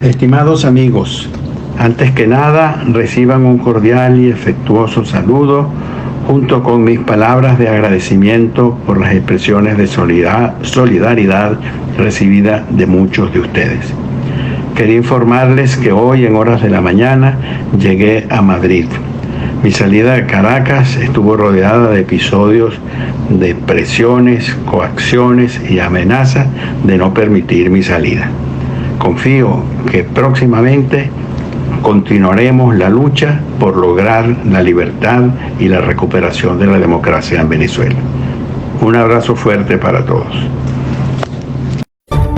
Estimados amigos, antes que nada reciban un cordial y afectuoso saludo junto con mis palabras de agradecimiento por las expresiones de solidaridad recibidas de muchos de ustedes. Quería informarles que hoy en horas de la mañana llegué a Madrid. Mi salida de Caracas estuvo rodeada de episodios de presiones, coacciones y amenazas de no permitir mi salida. Confío que próximamente continuaremos la lucha por lograr la libertad y la recuperación de la democracia en Venezuela. Un abrazo fuerte para todos.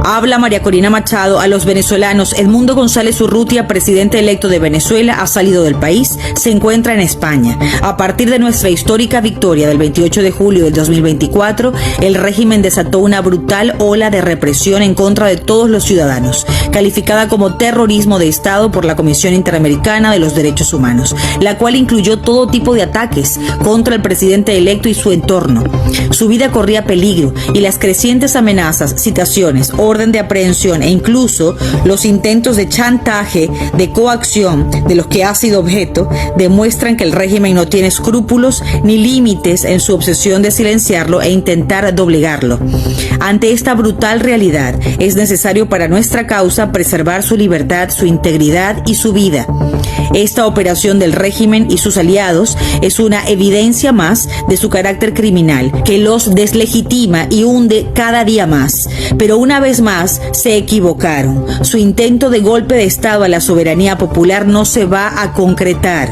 Habla María Corina Machado a los venezolanos. Edmundo González Urrutia, presidente electo de Venezuela, ha salido del país, se encuentra en España. A partir de nuestra histórica victoria del 28 de julio del 2024, el régimen desató una brutal ola de represión en contra de todos los ciudadanos, calificada como terrorismo de Estado por la Comisión Interamericana de los Derechos Humanos, la cual incluyó todo tipo de ataques contra el presidente electo y su entorno. Su vida corría peligro y las crecientes amenazas, citaciones, orden de aprehensión e incluso los intentos de chantaje, de coacción de los que ha sido objeto, demuestran que el régimen no tiene escrúpulos ni límites en su obsesión de silenciarlo e intentar doblegarlo. Ante esta brutal realidad, es necesario para nuestra causa preservar su libertad, su integridad y su vida. Esta operación del régimen y sus aliados es una evidencia más de su carácter criminal, que los deslegitima y hunde cada día más. Pero una vez más se equivocaron. Su intento de golpe de Estado a la soberanía popular no se va a concretar.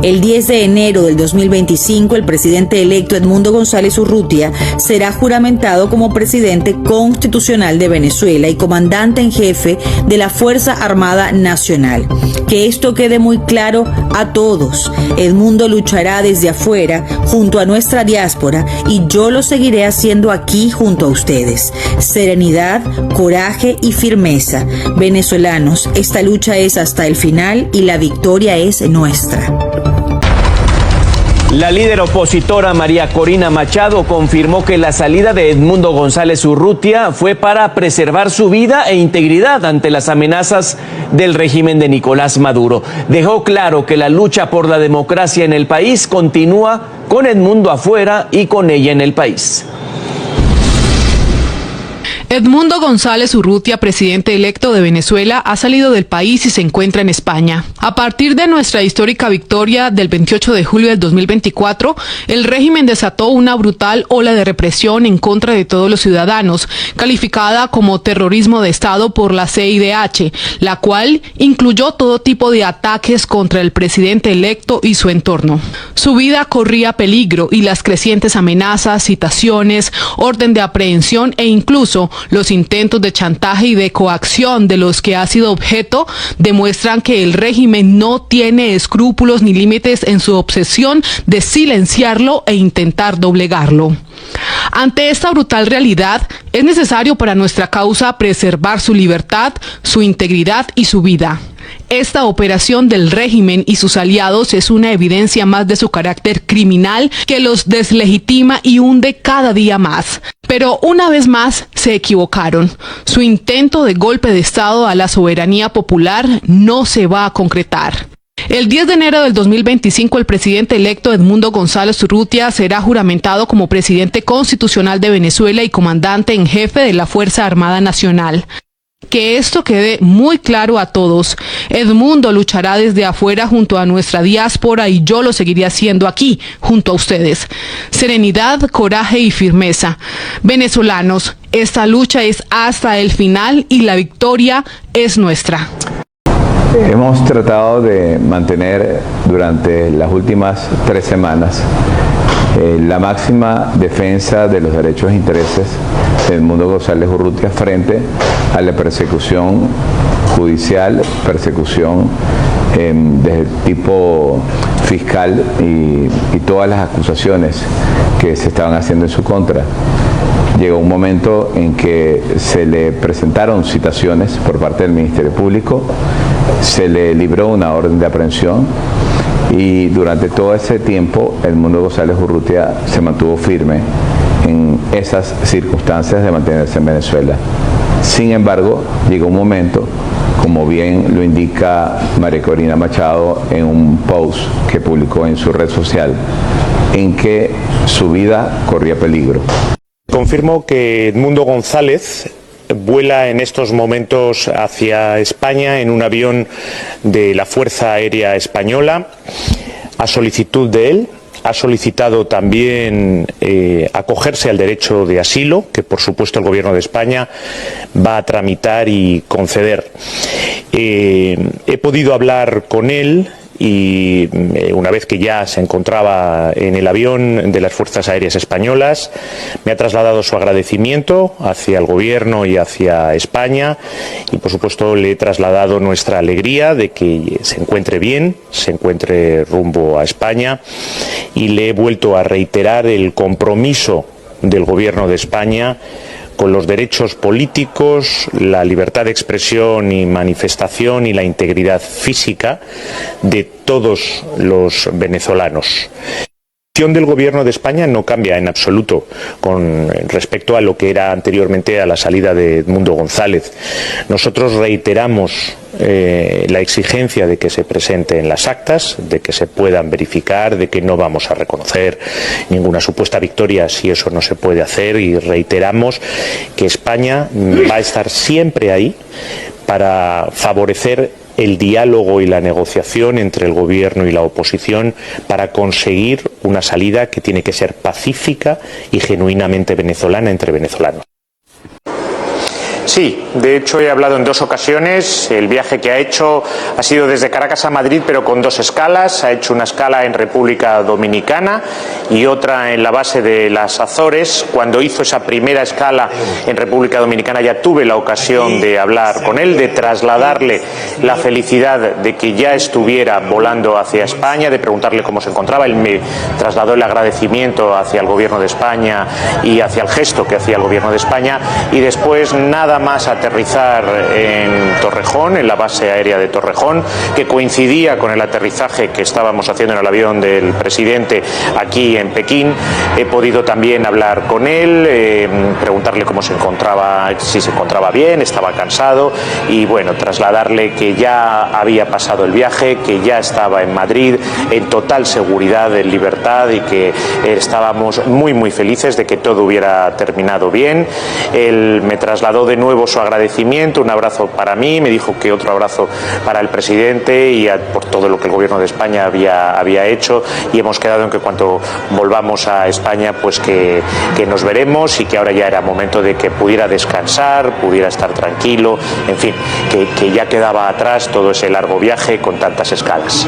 El 10 de enero del 2025, el presidente electo Edmundo González Urrutia será juramentado como presidente constitucional de Venezuela y comandante en jefe de la Fuerza Armada Nacional. Que esto quede muy claro a todos. Edmundo luchará desde afuera junto a nuestra diáspora y yo lo seguiré haciendo aquí junto a ustedes. Serenidad, coraje y firmeza. Venezolanos, esta lucha es hasta el final y la victoria es nuestra. La líder opositora María Corina Machado confirmó que la salida de Edmundo González Urrutia fue para preservar su vida e integridad ante las amenazas del régimen de Nicolás Maduro. Dejó claro que la lucha por la democracia en el país continúa con Edmundo afuera y con ella en el país. Edmundo González Urrutia, presidente electo de Venezuela, ha salido del país y se encuentra en España. A partir de nuestra histórica victoria del 28 de julio del 2024, el régimen desató una brutal ola de represión en contra de todos los ciudadanos, calificada como terrorismo de Estado por la CIDH, la cual incluyó todo tipo de ataques contra el presidente electo y su entorno. Su vida corría peligro y las crecientes amenazas, citaciones, orden de aprehensión e incluso los intentos de chantaje y de coacción de los que ha sido objeto demuestran que el régimen no tiene escrúpulos ni límites en su obsesión de silenciarlo e intentar doblegarlo. Ante esta brutal realidad, es necesario para nuestra causa preservar su libertad, su integridad y su vida. Esta operación del régimen y sus aliados es una evidencia más de su carácter criminal que los deslegitima y hunde cada día más. Pero una vez más se equivocaron. Su intento de golpe de Estado a la soberanía popular no se va a concretar. El 10 de enero del 2025, el presidente electo Edmundo González Urrutia será juramentado como presidente constitucional de Venezuela y comandante en jefe de la Fuerza Armada Nacional. Que esto quede muy claro a todos. Edmundo luchará desde afuera junto a nuestra diáspora y yo lo seguiré haciendo aquí, junto a ustedes. Serenidad, coraje y firmeza. Venezolanos, esta lucha es hasta el final y la victoria es nuestra. Hemos tratado de mantener durante las últimas 3 semanas la máxima defensa de los derechos e intereses de Edmundo González Urrutia frente a la persecución judicial, persecución de tipo fiscal y todas las acusaciones que se estaban haciendo en su contra. Llegó un momento en que se le presentaron citaciones por parte del Ministerio Público, se le libró una orden de aprehensión y durante todo ese tiempo Edmundo González Urrutia se mantuvo firme en esas circunstancias de mantenerse en Venezuela. Sin embargo, llegó un momento, como bien lo indica María Corina Machado en un post que publicó en su red social, en que su vida corría peligro. Confirmo que Edmundo González vuela en estos momentos hacia España en un avión de la Fuerza Aérea Española a solicitud de él. Ha solicitado también acogerse al derecho de asilo, que por supuesto el Gobierno de España va a tramitar y conceder. He podido hablar con él y una vez que ya se encontraba en el avión de las Fuerzas Aéreas Españolas, me ha trasladado su agradecimiento hacia el Gobierno y hacia España, y por supuesto le he trasladado nuestra alegría de que se encuentre bien, se encuentre rumbo a España, y le he vuelto a reiterar el compromiso del Gobierno de España con los derechos políticos, la libertad de expresión y manifestación y la integridad física de todos los venezolanos. La posición del Gobierno de España no cambia en absoluto con respecto a lo que era anteriormente a la salida de Edmundo González. Nosotros reiteramos la exigencia de que se presenten las actas, de que se puedan verificar, de que no vamos a reconocer ninguna supuesta victoria si eso no se puede hacer, y reiteramos que España va a estar siempre ahí para favorecer el diálogo y la negociación entre el Gobierno y la oposición para conseguir una salida que tiene que ser pacífica y genuinamente venezolana entre venezolanos. Sí, de hecho he hablado en 2 ocasiones. El viaje que ha hecho ha sido desde Caracas a Madrid, pero con 2 escalas. Ha hecho una escala en República Dominicana y otra en la base de las Azores. Cuando hizo esa primera escala en República Dominicana ya tuve la ocasión de hablar con él, de trasladarle la felicidad de que ya estuviera volando hacia España, de preguntarle cómo se encontraba. Él me trasladó el agradecimiento hacia el Gobierno de España y hacia el gesto que hacía el Gobierno de España, y después nada más aterrizar en Torrejón, en la base aérea de Torrejón, que coincidía con el aterrizaje que estábamos haciendo en el avión del presidente aquí en Pekín. He podido también hablar con él, preguntarle cómo se encontraba, si se encontraba bien, estaba cansado, y bueno, trasladarle que ya había pasado el viaje, que ya estaba en Madrid en total seguridad, en libertad, y que estábamos muy felices de que todo hubiera terminado bien. Él me trasladó de nuevo su agradecimiento, un abrazo para mí, me dijo que otro abrazo para el presidente y por todo lo que el Gobierno de España había hecho, y hemos quedado en que cuando volvamos a España pues que nos veremos, y que ahora ya era momento de que pudiera descansar, pudiera estar tranquilo, en fin, que ya quedaba atrás todo ese largo viaje con tantas escalas.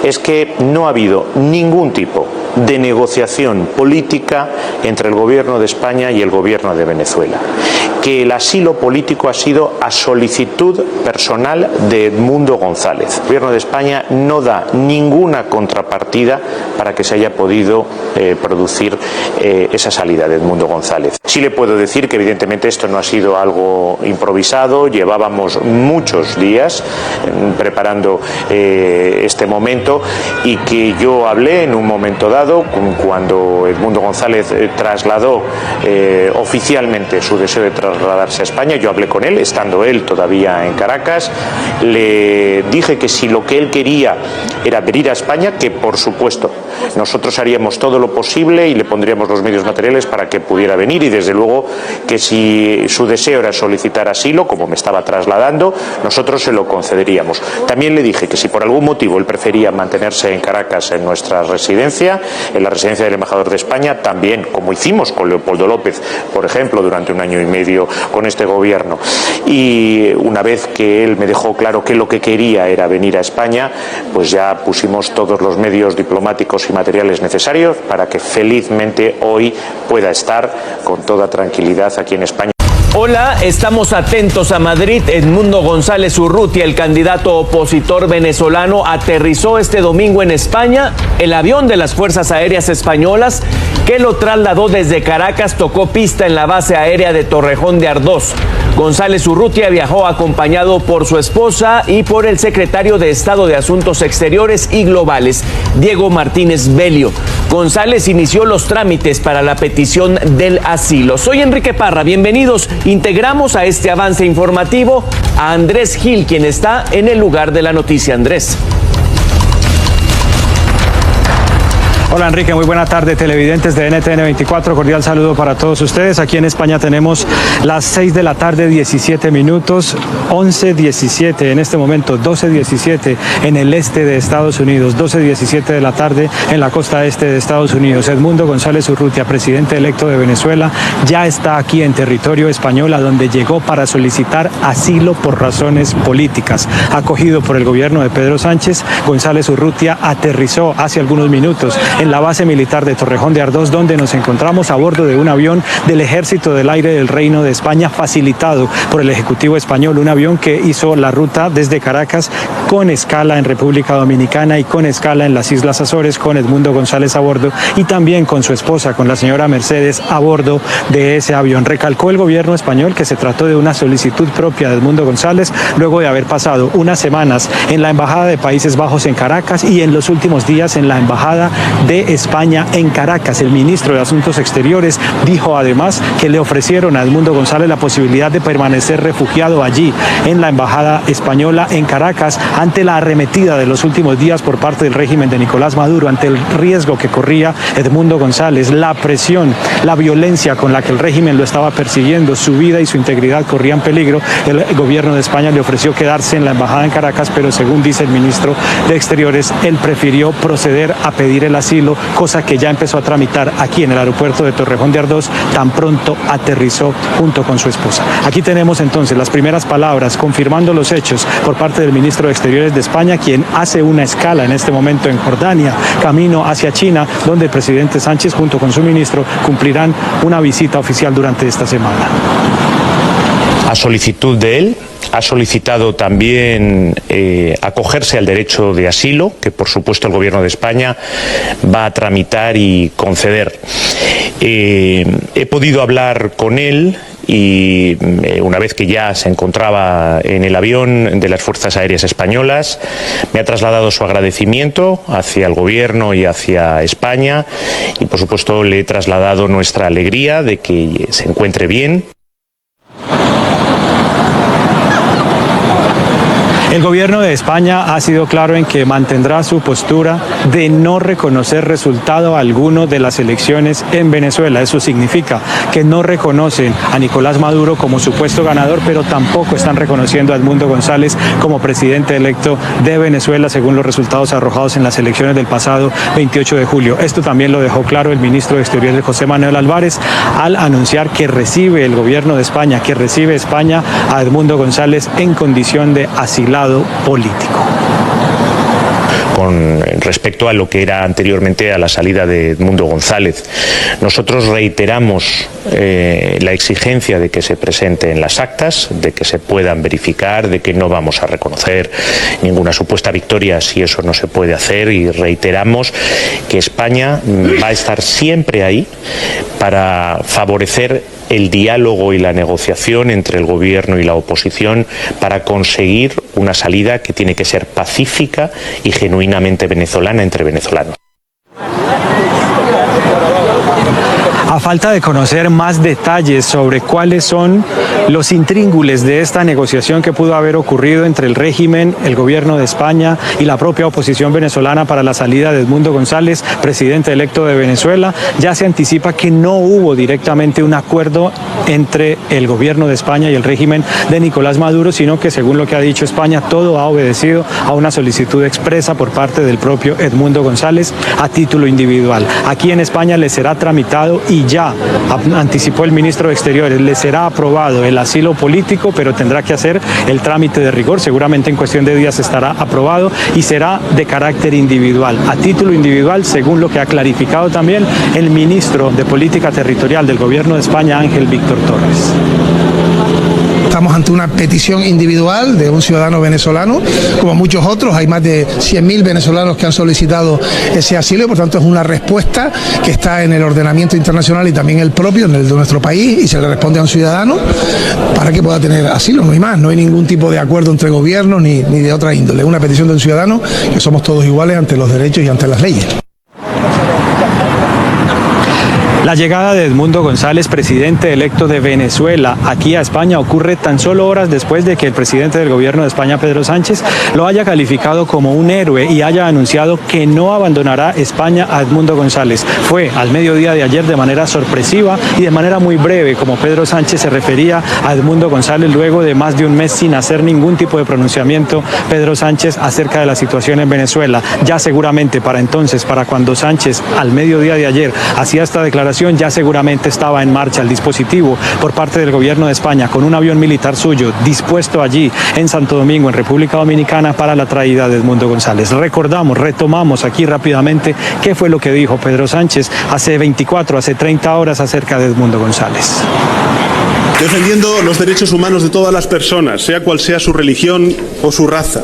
Es que no ha habido ningún tipo de negociación política entre el Gobierno de España y el Gobierno de Venezuela, que el asilo político ha sido a solicitud personal de Edmundo González. El Gobierno de España no da ninguna contrapartida para que se haya podido producir esa salida de Edmundo González. Sí le puedo decir que evidentemente esto no ha sido algo improvisado, llevábamos muchos días preparando este momento, y que yo hablé en un momento dado, cuando Edmundo González trasladó oficialmente su deseo de trasladarse a España. Yo hablé con él, estando él todavía en Caracas, le dije que si lo que él quería era venir a España, que por supuesto nosotros haríamos todo lo posible y le pondríamos los medios materiales para que pudiera venir, y desde luego que si su deseo era solicitar asilo, como me estaba trasladando, nosotros se lo concederíamos. También le dije que si por algún motivo él prefería mantenerse en Caracas, en nuestra residencia, en la residencia del embajador de España, también, como hicimos con Leopoldo López, por ejemplo, durante 1 año y medio con este gobierno. Y una vez que él me dejó claro que lo que quería era venir a España, pues ya pusimos todos los medios diplomáticos y materiales necesarios para que felizmente hoy pueda estar con toda tranquilidad aquí en España. Hola, estamos atentos a Madrid. Edmundo González Urrutia, el candidato opositor venezolano, aterrizó este domingo en España. El avión de las Fuerzas Aéreas Españolas que lo trasladó desde Caracas tocó pista en la base aérea de Torrejón de Ardoz. González Urrutia viajó acompañado por su esposa y por el secretario de Estado de Asuntos Exteriores y Globales, Diego Martínez Belio. González inició los trámites para la petición del asilo. Soy Enrique Parra, bienvenidos. Integramos a este avance informativo a Andrés Gil, quien está en el lugar de la noticia. Andrés. Hola Enrique, muy buena tarde, televidentes de NTN 24, cordial saludo para todos ustedes. Aquí en España tenemos las 6 de la tarde, 17 minutos, 11:17 en este momento, 12:17 en el este de Estados Unidos, 12:17 de la tarde en la costa este de Estados Unidos. Edmundo González Urrutia, presidente electo de Venezuela, ya está aquí en territorio español, a donde llegó para solicitar asilo por razones políticas. Acogido por el gobierno de Pedro Sánchez, González Urrutia aterrizó hace algunos minutos en la base militar de Torrejón de Ardoz, donde nos encontramos a bordo de un avión del Ejército del Aire del Reino de España, facilitado por el Ejecutivo español, un avión que hizo la ruta desde Caracas con escala en República Dominicana y con escala en las Islas Azores, con Edmundo González a bordo y también con su esposa, con la señora Mercedes, a bordo de ese avión. Recalcó el gobierno español que se trató de una solicitud propia de Edmundo González, luego de haber pasado unas semanas en la Embajada de Países Bajos en Caracas y en los últimos días en la Embajada de España en Caracas. El ministro de Asuntos Exteriores dijo además que le ofrecieron a Edmundo González la posibilidad de permanecer refugiado allí en la Embajada española en Caracas ante la arremetida de los últimos días por parte del régimen de Nicolás Maduro, ante el riesgo que corría Edmundo González, la presión, la violencia con la que el régimen lo estaba persiguiendo, su vida y su integridad corrían peligro. El gobierno de España le ofreció quedarse en la Embajada en Caracas, pero según dice el ministro de Exteriores, él prefirió proceder a pedir el asilo, cosa que ya empezó a tramitar aquí en el aeropuerto de Torrejón de Ardoz tan pronto aterrizó junto con su esposa. Aquí tenemos entonces las primeras palabras confirmando los hechos por parte del ministro de Exteriores de España, quien hace una escala en este momento en Jordania, camino hacia China, donde el presidente Sánchez junto con su ministro cumplirán una visita oficial durante esta semana. A solicitud de él, ha solicitado también acogerse al derecho de asilo, que por supuesto el Gobierno de España va a tramitar y conceder. He podido hablar con él y una vez que ya se encontraba en el avión de las Fuerzas Aéreas Españolas, me ha trasladado su agradecimiento hacia el Gobierno y hacia España y por supuesto le he trasladado nuestra alegría de que se encuentre bien. El gobierno de España ha sido claro en que mantendrá su postura de no reconocer resultado alguno de las elecciones en Venezuela. Eso significa que no reconocen a Nicolás Maduro como supuesto ganador, pero tampoco están reconociendo a Edmundo González como presidente electo de Venezuela, según los resultados arrojados en las elecciones del pasado 28 de julio. Esto también lo dejó claro el ministro de Exteriores, José Manuel Álvarez, al anunciar que recibe el gobierno de España, que recibe España a Edmundo González en condición de asilado político. Con respecto a lo que era anteriormente a la salida de Edmundo González, nosotros reiteramos la exigencia de que se presenten las actas, de que se puedan verificar, de que no vamos a reconocer ninguna supuesta victoria si eso no se puede hacer, y reiteramos que España va a estar siempre ahí para favorecer el diálogo y la negociación entre el gobierno y la oposición para conseguir una salida que tiene que ser pacífica y genuinamente venezolana entre venezolanos. A falta de conocer más detalles sobre cuáles son los intríngulis de esta negociación que pudo haber ocurrido entre el régimen, el gobierno de España y la propia oposición venezolana para la salida de Edmundo González, presidente electo de Venezuela, ya se anticipa que no hubo directamente un acuerdo entre el gobierno de España y el régimen de Nicolás Maduro, sino que, según lo que ha dicho España, todo ha obedecido a una solicitud expresa por parte del propio Edmundo González a título individual. Aquí en España le será tramitado y ya anticipó el ministro de Exteriores, le será aprobado el asilo político, pero tendrá que hacer el trámite de rigor, seguramente en cuestión de días estará aprobado y será de carácter individual, a título individual, según lo que ha clarificado también el ministro de Política Territorial del Gobierno de España, Ángel Víctor Torres. Estamos ante una petición individual de un ciudadano venezolano, como muchos otros. Hay más de 100.000 venezolanos que han solicitado ese asilo y por tanto es una respuesta que está en el ordenamiento internacional y también el propio, en el de nuestro país, y se le responde a un ciudadano para que pueda tener asilo, no hay más, no hay ningún tipo de acuerdo entre gobiernos ni de otra índole. Es una petición de un ciudadano, que somos todos iguales ante los derechos y ante las leyes. La llegada de Edmundo González, presidente electo de Venezuela, aquí a España ocurre tan solo horas después de que el presidente del gobierno de España, Pedro Sánchez, lo haya calificado como un héroe y haya anunciado que no abandonará España a Edmundo González. Fue al mediodía de ayer de manera sorpresiva y de manera muy breve, como Pedro Sánchez se refería a Edmundo González luego de más de un mes sin hacer ningún tipo de pronunciamiento, Pedro Sánchez, acerca de la situación en Venezuela. Ya seguramente para entonces, para cuando Sánchez al mediodía de ayer hacía esta declaración, ya seguramente estaba en marcha el dispositivo por parte del gobierno de España con un avión militar suyo dispuesto allí en Santo Domingo, en República Dominicana, para la traída de Edmundo González. Retomamos aquí rápidamente qué fue lo que dijo Pedro Sánchez hace 30 horas acerca de Edmundo González. Defendiendo los derechos humanos de todas las personas, sea cual sea su religión o su raza,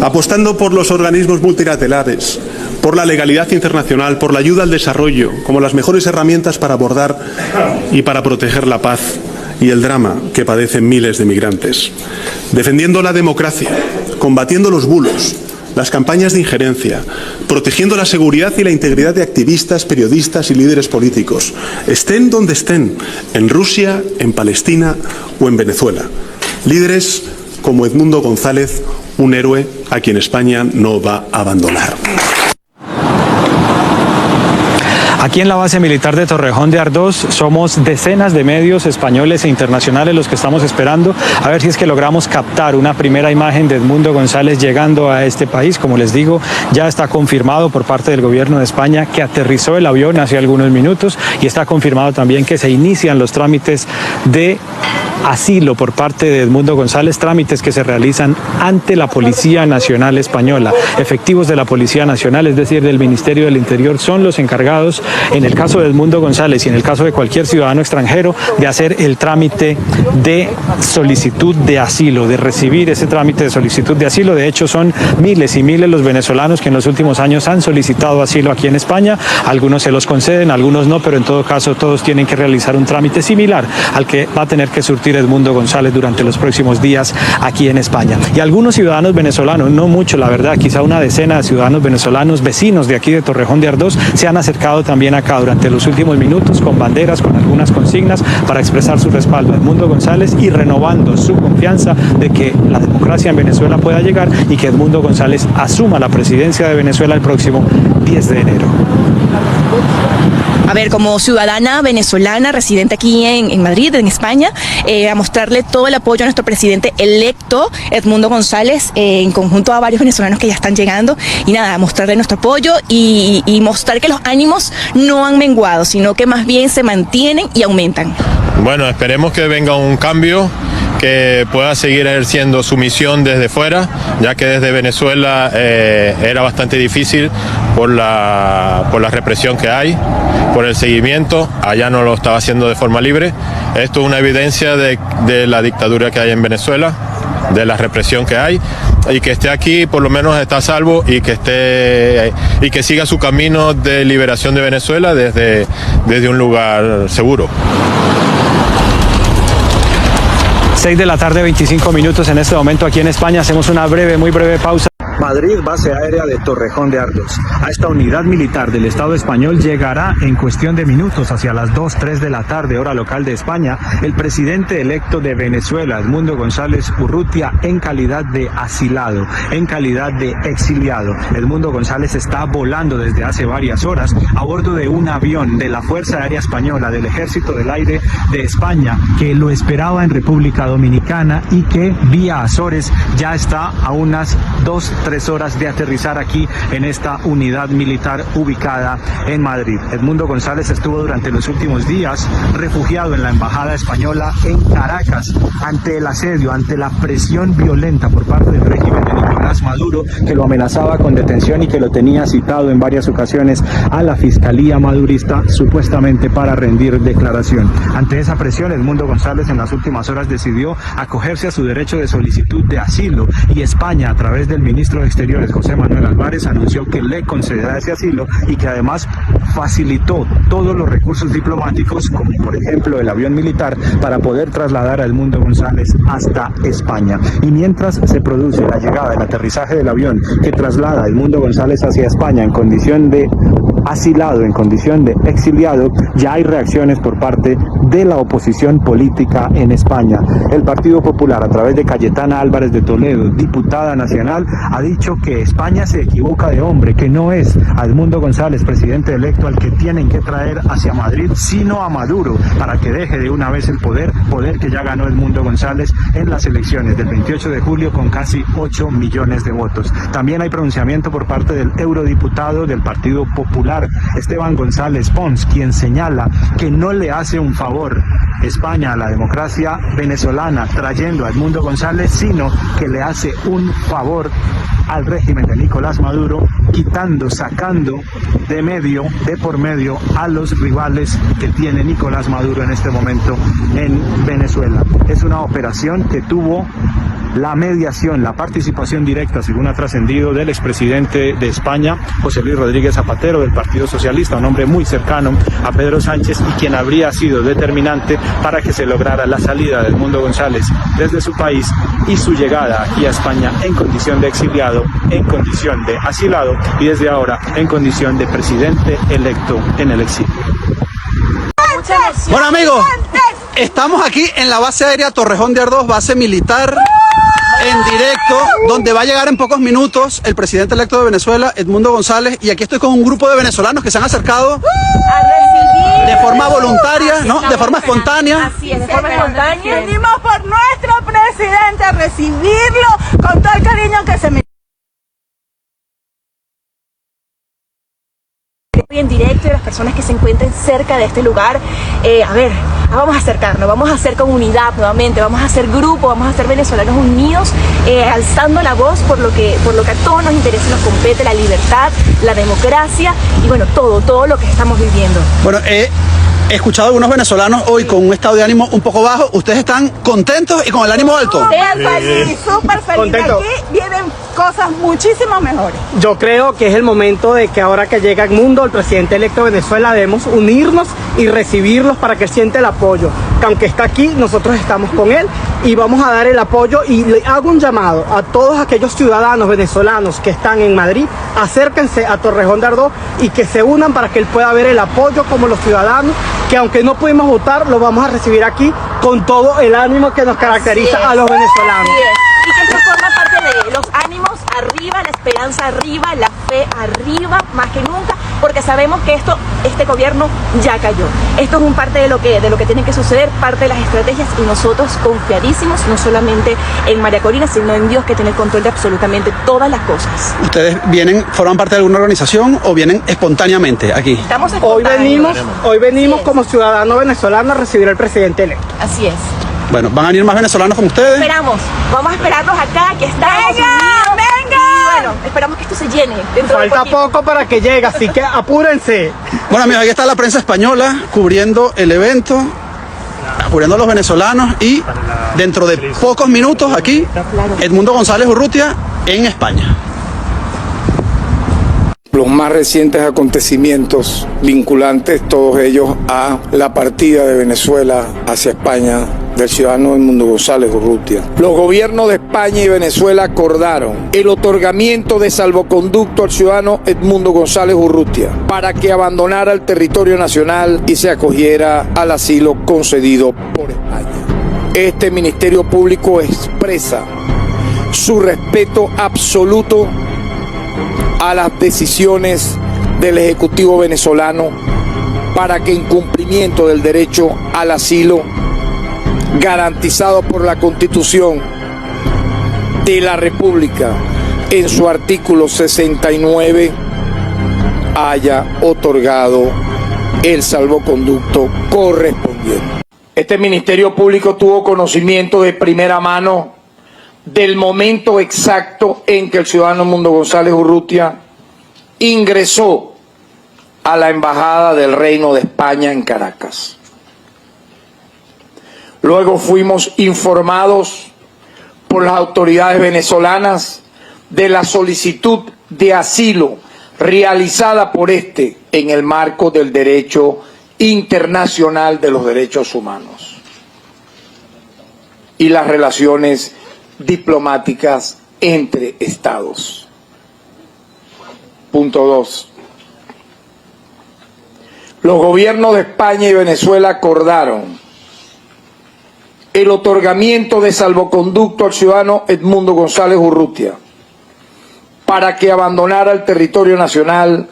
apostando por los organismos multilaterales, por la legalidad internacional, por la ayuda al desarrollo, como las mejores herramientas para abordar y para proteger la paz y el drama que padecen miles de migrantes. Defendiendo la democracia, combatiendo los bulos, las campañas de injerencia, protegiendo la seguridad y la integridad de activistas, periodistas y líderes políticos, estén donde estén, en Rusia, en Palestina o en Venezuela. Líderes como Edmundo González, un héroe a quien España no va a abandonar. Aquí en la base militar de Torrejón de Ardoz somos decenas de medios españoles e internacionales los que estamos esperando a ver si es que logramos captar una primera imagen de Edmundo González llegando a este país. Como les digo, ya está confirmado por parte del gobierno de España que aterrizó el avión hace algunos minutos y está confirmado también que se inician los trámites de asilo por parte de Edmundo González, trámites que se realizan ante la Policía Nacional Española. Efectivos de la Policía Nacional, es decir, del Ministerio del Interior, son los encargados, en el caso de Edmundo González y en el caso de cualquier ciudadano extranjero, de hacer el trámite de solicitud de asilo, de recibir ese trámite de solicitud de asilo. De hecho, son miles y miles los venezolanos que en los últimos años han solicitado asilo aquí en España. Algunos se los conceden, algunos no, pero en todo caso todos tienen que realizar un trámite similar al que va a tener que surtir Edmundo González durante los próximos días aquí en España. Y algunos ciudadanos venezolanos, no mucho la verdad, quizá una decena de ciudadanos venezolanos vecinos de aquí de Torrejón de Ardoz, se han acercado también acá durante los últimos minutos con banderas, con algunas consignas para expresar su respaldo a Edmundo González y renovando su confianza de que la democracia en Venezuela pueda llegar y que Edmundo González asuma la presidencia de Venezuela el próximo 10 de enero. A ver, como ciudadana venezolana residente aquí en Madrid, en España, a mostrarle todo el apoyo a nuestro presidente electo, Edmundo González, en conjunto a varios venezolanos que ya están llegando, y nada, mostrarle nuestro apoyo y mostrar que los ánimos no han menguado, sino que más bien se mantienen y aumentan. Bueno, esperemos que venga un cambio, que pueda seguir ejerciendo su misión desde fuera, ya que desde Venezuela era bastante difícil por la represión que hay, por el seguimiento. Allá no lo estaba haciendo de forma libre. Esto es una evidencia de la dictadura que hay en Venezuela, de la represión que hay, y que esté aquí por lo menos está a salvo y que siga su camino de liberación de Venezuela desde un lugar seguro. 6 de la tarde, 25 minutos en este momento aquí en España. Hacemos una muy breve pausa. Madrid, base aérea de Torrejón de Ardoz. A esta unidad militar del Estado español llegará en cuestión de minutos, hacia las 2-3 de la tarde, hora local de España, el presidente electo de Venezuela, Edmundo González Urrutia, en calidad de asilado, en calidad de exiliado. Edmundo González está volando desde hace varias horas a bordo de un avión de la Fuerza Aérea Española, del Ejército del Aire de España, que lo esperaba en República Dominicana y que vía Azores ya está a unas 2-3 horas de aterrizar aquí en esta unidad militar ubicada en Madrid. Edmundo González estuvo durante los últimos días refugiado en la Embajada Española en Caracas ante el asedio, ante la presión violenta por parte del régimen de Nicolás Maduro, que lo amenazaba con detención y que lo tenía citado en varias ocasiones a la Fiscalía madurista, supuestamente para rendir declaración. Ante esa presión, Edmundo González en las últimas horas decidió acogerse a su derecho de solicitud de asilo, y España, a través del ministro de Exteriores, José Manuel Álvarez, anunció que le concederá ese asilo y que además facilitó todos los recursos diplomáticos, como por ejemplo el avión militar, para poder trasladar a Edmundo González hasta España. Y mientras se produce la llegada, el aterrizaje del avión que traslada a Edmundo González hacia España en condición de asilado, en condición de exiliado, ya hay reacciones por parte de la oposición política en España. El Partido Popular, a través de Cayetana Álvarez de Toledo, diputada nacional, ha dicho que España se equivoca de hombre, que no es a Edmundo González, presidente electo, al que tienen que traer hacia Madrid, sino a Maduro, para que deje de una vez el poder que ya ganó Edmundo González en las elecciones del 28 de julio con casi 8 millones de votos. También hay pronunciamiento por parte del eurodiputado del Partido Popular, Esteban González Pons, quien señala que no le hace un favor España a la democracia venezolana trayendo a Edmundo González, sino que le hace un favor al régimen de Nicolás Maduro, sacando de por medio a los rivales que tiene Nicolás Maduro en este momento en Venezuela. Es una operación que tuvo la mediación, la participación directa, según ha trascendido, del expresidente de España, José Luis Rodríguez Zapatero, del Partido Socialista, un hombre muy cercano a Pedro Sánchez y quien habría sido determinante para que se lograra la salida de Edmundo González desde su país y su llegada aquí a España en condición de exiliado, en condición de asilado y desde ahora en condición de presidente electo en el exilio. Bueno, amigos, estamos aquí en la base aérea Torrejón de Ardoz, base militar, en directo, donde va a llegar en pocos minutos el presidente electo de Venezuela, Edmundo González, y aquí estoy con un grupo de venezolanos que se han acercado de forma voluntaria, ¿no? De forma espontánea. Así es, de forma espontánea. Venimos por nuestro presidente a recibirlo con todo el cariño que se merece. En directo, y las personas que se encuentren cerca de este lugar, vamos a acercarnos, vamos a hacer comunidad nuevamente, vamos a hacer grupo, vamos a ser venezolanos unidos, alzando la voz por lo que a todos nos interesa y nos compete, la libertad, la democracia y bueno, todo lo que estamos viviendo. Bueno, he escuchado a algunos venezolanos hoy con un estado de ánimo un poco bajo. ¿Ustedes están contentos y con el ánimo alto? Súper feliz. Contento. Aquí vienen cosas muchísimo mejores. Yo creo que es el momento de que ahora que llega Edmundo, el presidente electo de Venezuela, debemos unirnos y recibirlos para que él siente el apoyo. Que aunque está aquí, nosotros estamos con él y vamos a dar el apoyo, y le hago un llamado a todos aquellos ciudadanos venezolanos que están en Madrid, acérquense a Torrejón de Ardoz y que se unan para que él pueda ver el apoyo como los ciudadanos, que aunque no pudimos votar, lo vamos a recibir aquí con todo el ánimo que nos caracteriza a los venezolanos. Y que se forma parte de los ánimos arriba, la esperanza arriba, la fe arriba, más que nunca, porque sabemos que este gobierno ya cayó. Esto es un parte de lo que tiene que suceder, parte de las estrategias, y nosotros confiadísimos, no solamente en María Corina, sino en Dios, que tiene el control de absolutamente todas las cosas. ¿Ustedes forman parte de alguna organización o vienen espontáneamente aquí? Estamos Hoy venimos como ciudadanos venezolanos a recibir al presidente electo. Así es. Bueno, ¿van a venir más venezolanos con ustedes? Vamos a esperarlos acá, que estamos unidos. ¡Venga! Y bueno, esperamos que esto se llene dentro de Falta poco para que llegue, así que apúrense. Bueno, amigos, aquí está la prensa española cubriendo el evento, cubriendo a los venezolanos, y dentro de pocos minutos aquí, Edmundo González Urrutia en España. Los más recientes acontecimientos vinculantes, todos ellos a la partida de Venezuela hacia España del ciudadano Edmundo González Urrutia. Los gobiernos de España y Venezuela acordaron el otorgamiento de salvoconducto al ciudadano Edmundo González Urrutia para que abandonara el territorio nacional y se acogiera al asilo concedido por España. Este Ministerio Público expresa su respeto absoluto a las decisiones del Ejecutivo venezolano para que, en cumplimiento del derecho al asilo garantizado por la Constitución de la República en su artículo 69, haya otorgado el salvoconducto correspondiente. Este Ministerio Público tuvo conocimiento de primera mano del momento exacto en que el ciudadano Edmundo González Urrutia ingresó a la Embajada del Reino de España en Caracas. Luego fuimos informados por las autoridades venezolanas de la solicitud de asilo realizada por este en el marco del derecho internacional de los derechos humanos y las relaciones diplomáticas entre estados. Punto 2. Los gobiernos de España y Venezuela acordaron el otorgamiento de salvoconducto al ciudadano Edmundo González Urrutia para que abandonara el territorio nacional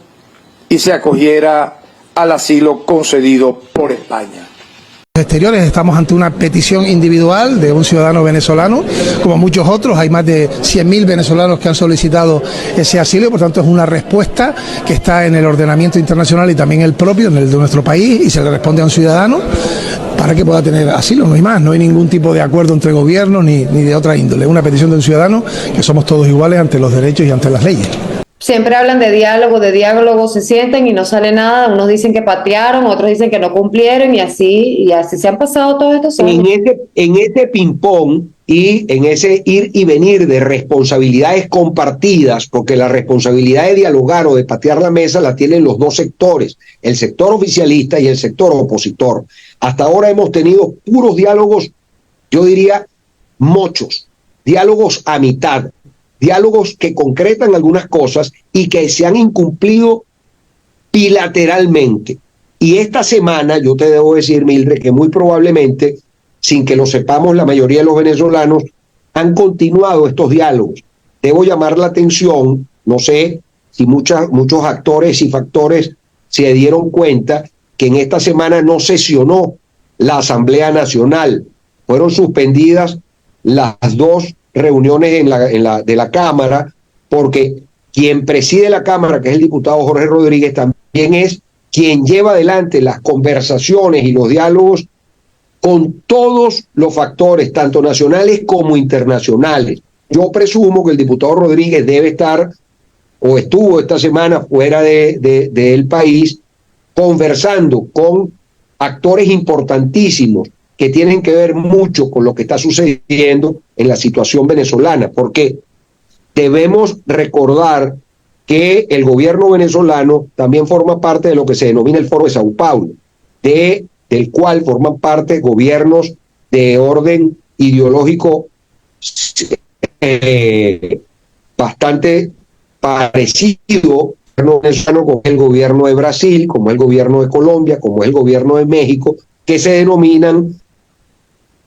y se acogiera al asilo concedido por España. Exteriores estamos ante una petición individual de un ciudadano venezolano, como muchos otros, hay más de 100.000 venezolanos que han solicitado ese asilo, por tanto es una respuesta que está en el ordenamiento internacional y también el propio, en el de nuestro país, y se le responde a un ciudadano para que pueda tener asilo, no hay más, no hay ningún tipo de acuerdo entre gobiernos ni de otra índole, es una petición de un ciudadano que somos todos iguales ante los derechos y ante las leyes. Siempre hablan de diálogo, se sienten y no sale nada, unos dicen que patearon, otros dicen que no cumplieron y así se han pasado todos estos años. En ese ping-pong y en ese ir y venir de responsabilidades compartidas, porque la responsabilidad de dialogar o de patear la mesa la tienen los dos sectores, el sector oficialista y el sector opositor. Hasta ahora hemos tenido puros diálogos, yo diría mochos, diálogos a mitad, diálogos que concretan algunas cosas y que se han incumplido bilateralmente. Y esta semana, yo te debo decir, Mildred, que muy probablemente, sin que lo sepamos la mayoría de los venezolanos, han continuado estos diálogos. Debo llamar la atención, no sé si muchos actores y factores se dieron cuenta que en esta semana no sesionó la Asamblea Nacional. Fueron suspendidas las dos reuniones de la Cámara, porque quien preside la Cámara, que es el diputado Jorge Rodríguez, también es quien lleva adelante las conversaciones y los diálogos con todos los factores, tanto nacionales como internacionales. Yo presumo que el diputado Rodríguez debe estar, o estuvo esta semana fuera del país, conversando con actores importantísimos que tienen que ver mucho con lo que está sucediendo en la situación venezolana, porque debemos recordar que el gobierno venezolano también forma parte de lo que se denomina el Foro de Sao Paulo, del cual forman parte gobiernos de orden ideológico bastante parecido venezolano, como el gobierno de Brasil, como el gobierno de Colombia, como el gobierno de México, que se denominan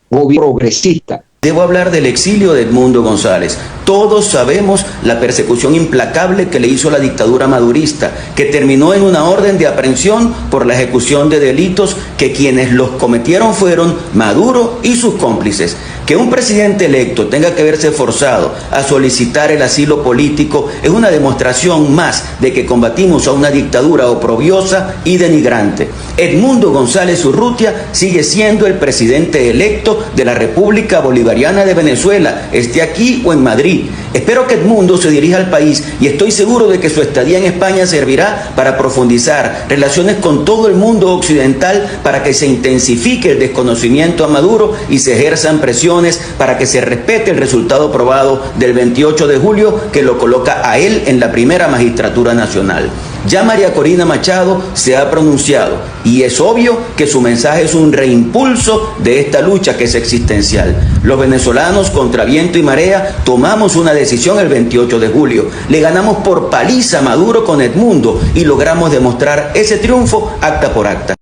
gobierno progresista. Debo hablar del exilio de Edmundo González. Todos sabemos la persecución implacable que le hizo la dictadura madurista, que terminó en una orden de aprehensión por la ejecución de delitos que quienes los cometieron fueron Maduro y sus cómplices. Que un presidente electo tenga que verse forzado a solicitar el asilo político es una demostración más de que combatimos a una dictadura oprobiosa y denigrante. Edmundo González Urrutia sigue siendo el presidente electo de la República Bolivariana de Venezuela, esté aquí o en Madrid. Espero que Edmundo se dirija al país y estoy seguro de que su estadía en España servirá para profundizar relaciones con todo el mundo occidental, para que se intensifique el desconocimiento a Maduro y se ejerzan presiones para que se respete el resultado probado del 28 de julio que lo coloca a él en la primera magistratura nacional. Ya María Corina Machado se ha pronunciado y es obvio que su mensaje es un reimpulso de esta lucha que es existencial. Los venezolanos, contra viento y marea, tomamos una decisión el 28 de julio. Le ganamos por paliza a Maduro con Edmundo y logramos demostrar ese triunfo acta por acta.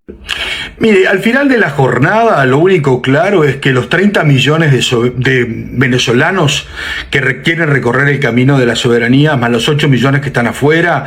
Mire, al final de la jornada lo único claro es que los 30 millones de venezolanos que quieren recorrer el camino de la soberanía, más los 8 millones que están afuera,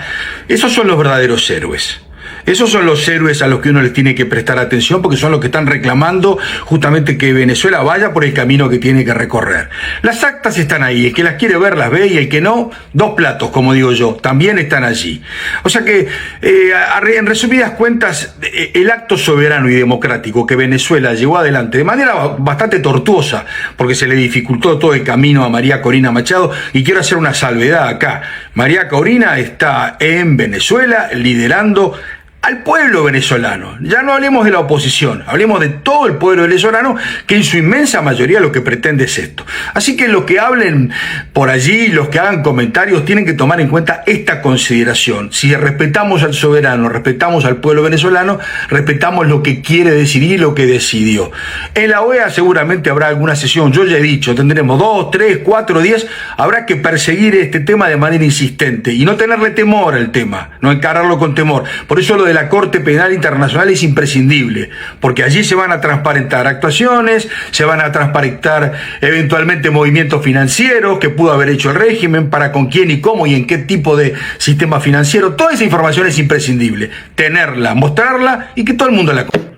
esos son los verdaderos héroes. Esos son los héroes a los que uno les tiene que prestar atención, porque son los que están reclamando justamente que Venezuela vaya por el camino que tiene que recorrer. Las actas están ahí, el que las quiere ver las ve, y el que no, dos platos, como digo yo, también están allí. O sea que, en resumidas cuentas, el acto soberano y democrático que Venezuela llevó adelante de manera bastante tortuosa, porque se le dificultó todo el camino a María Corina Machado, y quiero hacer una salvedad acá. María Corina está en Venezuela liderando al pueblo venezolano. Ya no hablemos de la oposición, hablemos de todo el pueblo venezolano, que en su inmensa mayoría lo que pretende es esto. Así que los que hablen por allí, los que hagan comentarios, tienen que tomar en cuenta esta consideración. Si respetamos al soberano, respetamos al pueblo venezolano, respetamos lo que quiere decidir y lo que decidió. En la OEA seguramente habrá alguna sesión, yo ya he dicho, tendremos 2, 3, 4 días, habrá que perseguir este tema de manera insistente y no tenerle temor al tema, no encararlo con temor. Por eso lo de la Corte Penal Internacional es imprescindible, porque allí se van a transparentar actuaciones, se van a transparentar eventualmente movimientos financieros que pudo haber hecho el régimen, para con quién y cómo y en qué tipo de sistema financiero. Toda esa información es imprescindible, tenerla, mostrarla y que todo el mundo la conozca.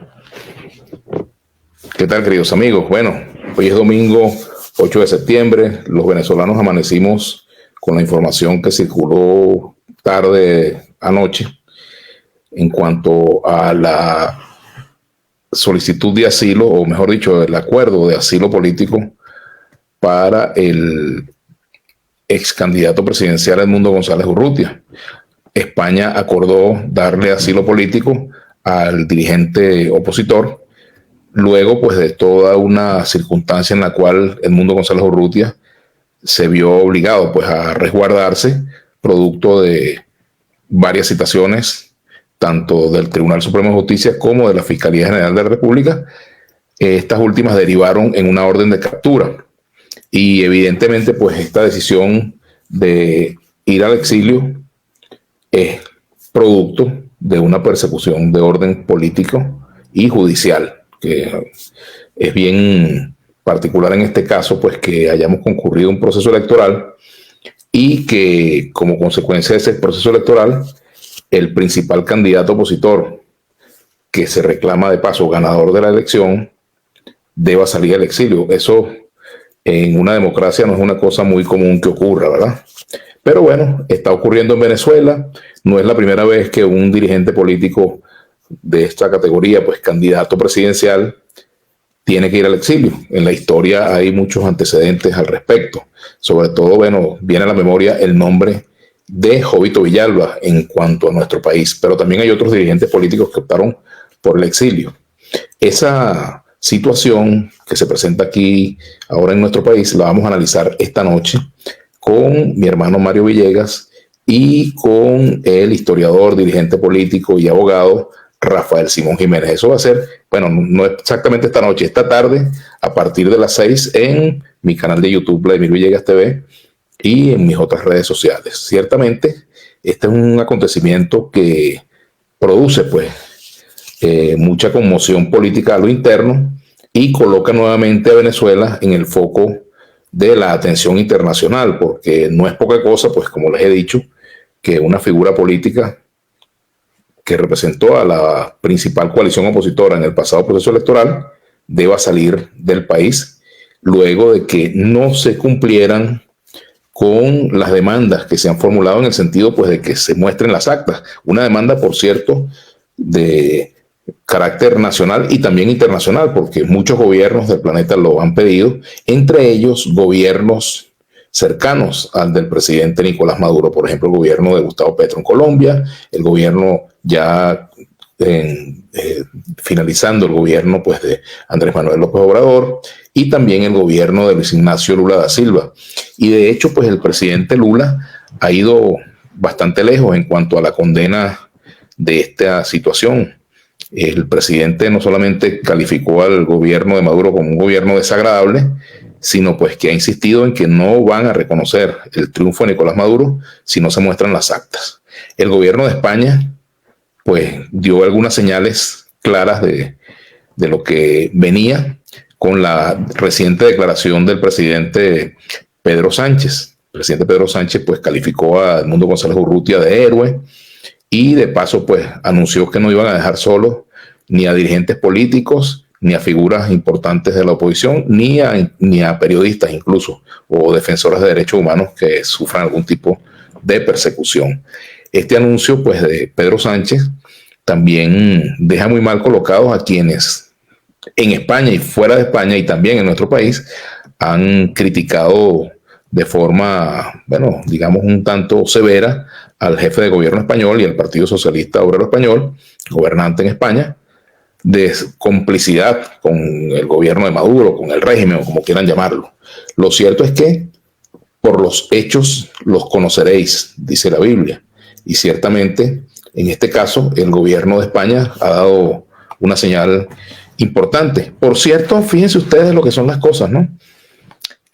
¿Qué tal, queridos amigos? Bueno, hoy es domingo 8 de septiembre, los venezolanos amanecimos con la información que circuló tarde anoche en cuanto a la solicitud de asilo, o mejor dicho, el acuerdo de asilo político para el ex candidato presidencial Edmundo González Urrutia. España acordó darle asilo político al dirigente opositor, luego pues de toda una circunstancia en la cual Edmundo González Urrutia se vio obligado pues a resguardarse, producto de varias citaciones tanto del Tribunal Supremo de Justicia como de la Fiscalía General de la República. Estas últimas derivaron en una orden de captura, y evidentemente pues esta decisión de ir al exilio es producto de una persecución de orden político y judicial, que es bien particular en este caso, pues que hayamos concurrido un proceso electoral y que como consecuencia de ese proceso electoral el principal candidato opositor, que se reclama de paso ganador de la elección, deba salir al exilio. Eso en una democracia no es una cosa muy común que ocurra, ¿verdad? Pero bueno, está ocurriendo en Venezuela. No es la primera vez que un dirigente político de esta categoría, pues candidato presidencial, tiene que ir al exilio. En la historia hay muchos antecedentes al respecto. Sobre todo, bueno, viene a la memoria el nombre de Jovito Villalba en cuanto a nuestro país, pero también hay otros dirigentes políticos que optaron por el exilio. Esa situación que se presenta aquí ahora en nuestro país la vamos a analizar esta noche con mi hermano Mario Villegas y con el historiador, dirigente político y abogado Rafael Simón Jiménez. Eso va a ser, bueno, no exactamente esta noche, esta tarde, a partir de las 6 en mi canal de YouTube, Vladimir Villegas TV, y en mis otras redes sociales. Ciertamente, este es un acontecimiento que produce pues mucha conmoción política a lo interno y coloca nuevamente a Venezuela en el foco de la atención internacional, porque no es poca cosa, pues como les he dicho, que una figura política que representó a la principal coalición opositora en el pasado proceso electoral deba salir del país luego de que no se cumplieran con las demandas que se han formulado en el sentido pues de que se muestren las actas. Una demanda, por cierto, de carácter nacional y también internacional, porque muchos gobiernos del planeta lo han pedido, entre ellos gobiernos cercanos al del presidente Nicolás Maduro, por ejemplo, el gobierno de Gustavo Petro en Colombia, el gobierno ya finalizando el gobierno pues de Andrés Manuel López Obrador, y también el gobierno de Luis Ignacio Lula da Silva. Y de hecho, pues el presidente Lula ha ido bastante lejos en cuanto a la condena de esta situación. El presidente no solamente calificó al gobierno de Maduro como un gobierno desagradable, sino pues que ha insistido en que no van a reconocer el triunfo de Nicolás Maduro si no se muestran las actas. El gobierno de España pues dio algunas señales claras de lo que venía con la reciente declaración del presidente Pedro Sánchez. El presidente Pedro Sánchez pues calificó a Edmundo González Urrutia de héroe y de paso pues anunció que no iban a dejar solos ni a dirigentes políticos, ni a figuras importantes de la oposición, ni a periodistas incluso, o defensores de derechos humanos que sufran algún tipo de persecución. Este anuncio pues de Pedro Sánchez también deja muy mal colocados a quienes en España y fuera de España y también en nuestro país han criticado de forma, bueno, digamos un tanto severa al jefe de gobierno español y al Partido Socialista Obrero Español, gobernante en España, de complicidad con el gobierno de Maduro, con el régimen o como quieran llamarlo. Lo cierto es que por los hechos los conoceréis, dice la Biblia, y ciertamente en este caso el gobierno de España ha dado una señal importante. Por cierto, fíjense ustedes lo que son las cosas, ¿no?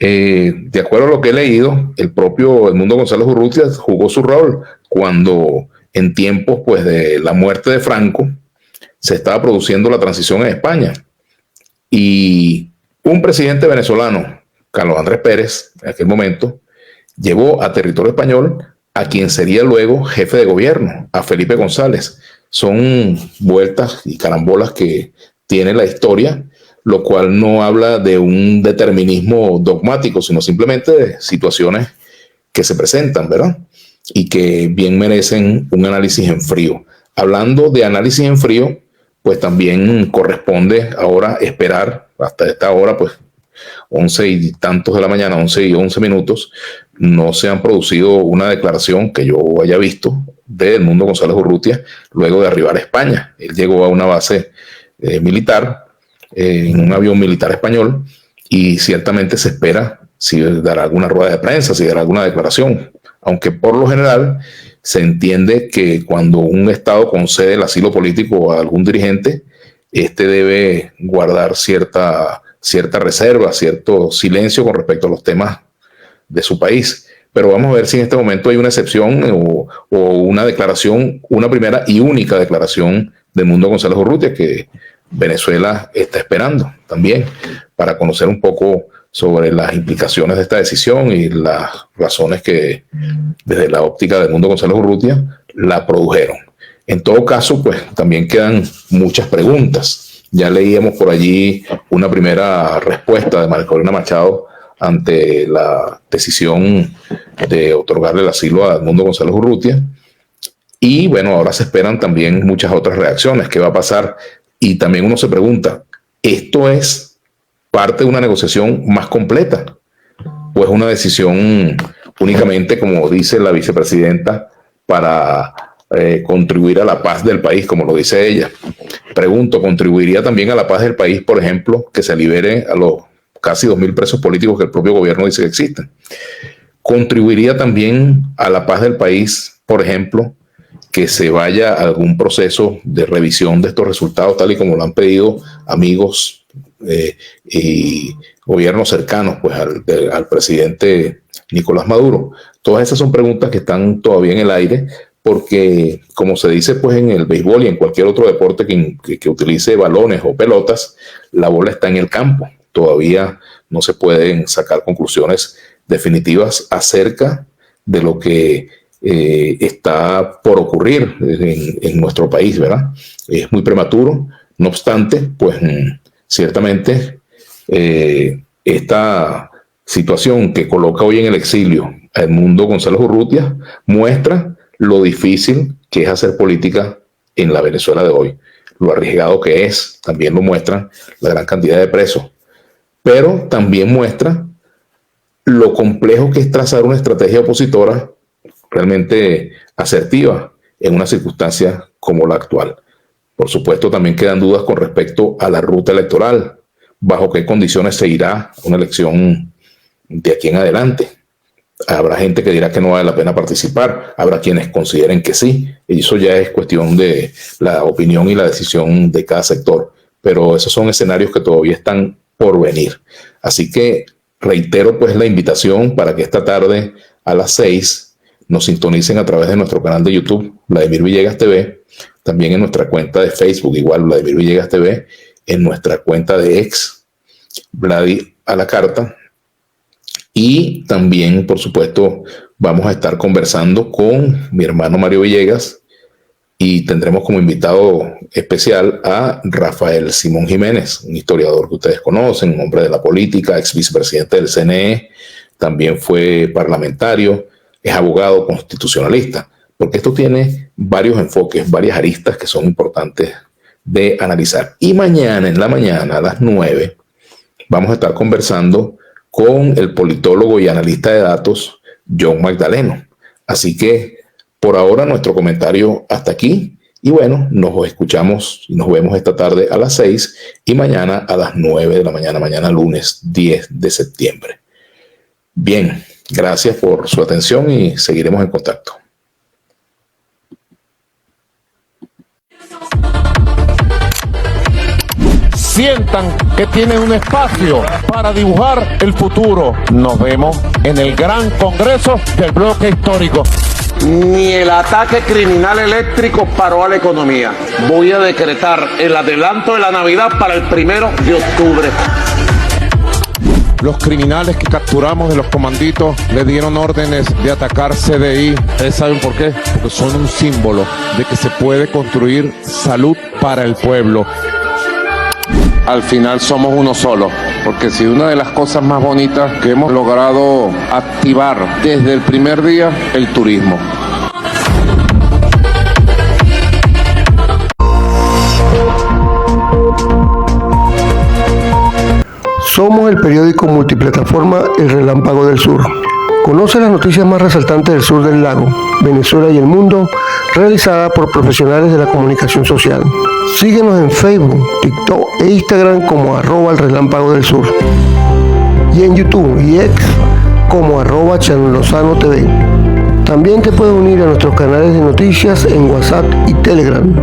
De acuerdo a lo que he leído, el propio Edmundo González Urrutia jugó su rol cuando en tiempos pues de la muerte de Franco se estaba produciendo la transición en España y un presidente venezolano, Carlos Andrés Pérez, en aquel momento, llevó a territorio español a quien sería luego jefe de gobierno, a Felipe González. Son vueltas y carambolas que tiene la historia, lo cual no habla de un determinismo dogmático, sino simplemente de situaciones que se presentan, ¿verdad? Y que bien merecen un análisis en frío. Hablando de análisis en frío, pues también corresponde ahora esperar hasta esta hora, pues 11 y tantos de la mañana, 11 y 11 minutos, no se han producido una declaración que yo haya visto de Edmundo González Urrutia luego de arribar a España. Él llegó a una base militar, en un avión militar español, y ciertamente se espera si dará alguna rueda de prensa, si dará alguna declaración, aunque por lo general se entiende que cuando un Estado concede el asilo político a algún dirigente, este debe guardar cierta reserva, cierto silencio con respecto a los temas de su país. Pero vamos a ver si en este momento hay una excepción o una declaración, una primera y única declaración de Edmundo González Urrutia que Venezuela está esperando también para conocer un poco sobre las implicaciones de esta decisión y las razones que desde la óptica de Edmundo González Urrutia la produjeron. En todo caso, pues también quedan muchas preguntas. Ya leíamos por allí una primera respuesta de María Corina Machado ante la decisión de otorgarle el asilo a Edmundo González Urrutia. Y bueno, ahora se esperan también muchas otras reacciones. ¿Qué va a pasar? Y también uno se pregunta, ¿esto es parte de una negociación más completa? ¿O es una decisión únicamente, como dice la vicepresidenta, para contribuir a la paz del país, como lo dice ella? Pregunto, ¿contribuiría también a la paz del país, por ejemplo, que se libere a los casi 2.000 presos políticos que el propio gobierno dice que existen? ¿Contribuiría también a la paz del país, por ejemplo, que se vaya a algún proceso de revisión de estos resultados, tal y como lo han pedido amigos y gobiernos cercanos pues, al presidente Nicolás Maduro? Todas esas son preguntas que están todavía en el aire, porque como se dice pues, en el béisbol y en cualquier otro deporte que utilice balones o pelotas, la bola está en el campo. Todavía no se pueden sacar conclusiones definitivas acerca de lo que está por ocurrir en nuestro país, ¿verdad? Es muy prematuro. No obstante, pues ciertamente esta situación que coloca hoy en el exilio a Edmundo González Urrutia muestra lo difícil que es hacer política en la Venezuela de hoy, lo arriesgado que es. También lo muestra la gran cantidad de presos, pero también muestra lo complejo que es trazar una estrategia opositora realmente asertiva en una circunstancia como la actual. Por supuesto, también quedan dudas con respecto a la ruta electoral, bajo qué condiciones se irá una elección de aquí en adelante. Habrá gente que dirá que no vale la pena participar, habrá quienes consideren que sí, y eso ya es cuestión de la opinión y la decisión de cada sector, pero esos son escenarios que todavía están por venir. Así que reitero pues la invitación para que esta tarde a las 6 nos sintonicen a través de nuestro canal de YouTube, Vladimir Villegas TV, también en nuestra cuenta de Facebook, igual Vladimir Villegas TV, en nuestra cuenta de X, Vladi a la carta, y también, por supuesto, vamos a estar conversando con mi hermano Mario Villegas y tendremos como invitado especial a Rafael Simón Jiménez, un historiador que ustedes conocen, un hombre de la política, ex vicepresidente del CNE, también fue parlamentario, es abogado constitucionalista, porque esto tiene varios enfoques, varias aristas que son importantes de analizar. Y mañana, en la mañana, a las 9, vamos a estar conversando con el politólogo y analista de datos, John Magdaleno. Así que, por ahora, nuestro comentario hasta aquí. Y bueno, nos escuchamos y nos vemos esta tarde a las 6 y mañana a las 9 de la mañana, mañana lunes 10 de septiembre. Bien, gracias por su atención y seguiremos en contacto. Sientan que tienen un espacio para dibujar el futuro. Nos vemos en el gran congreso del bloque histórico. Ni el ataque criminal eléctrico paró a la economía. Voy a decretar el adelanto de la Navidad para el 1 de octubre. Los criminales que capturamos de los comanditos le dieron órdenes de atacar CDI. ¿Ustedes saben por qué? Porque son un símbolo de que se puede construir salud para el pueblo. Al final somos uno solo, porque si una de las cosas más bonitas que hemos logrado activar desde el primer día, el turismo. Somos el periódico multiplataforma El Relámpago del Sur. Conoce las noticias más resaltantes del sur del lago, Venezuela y el mundo, realizada por profesionales de la comunicación social. Síguenos en Facebook, TikTok e Instagram como @El Relámpago del Sur. Y en YouTube y X como @ChanLozanoTV. También te puedes unir a nuestros canales de noticias en WhatsApp y Telegram.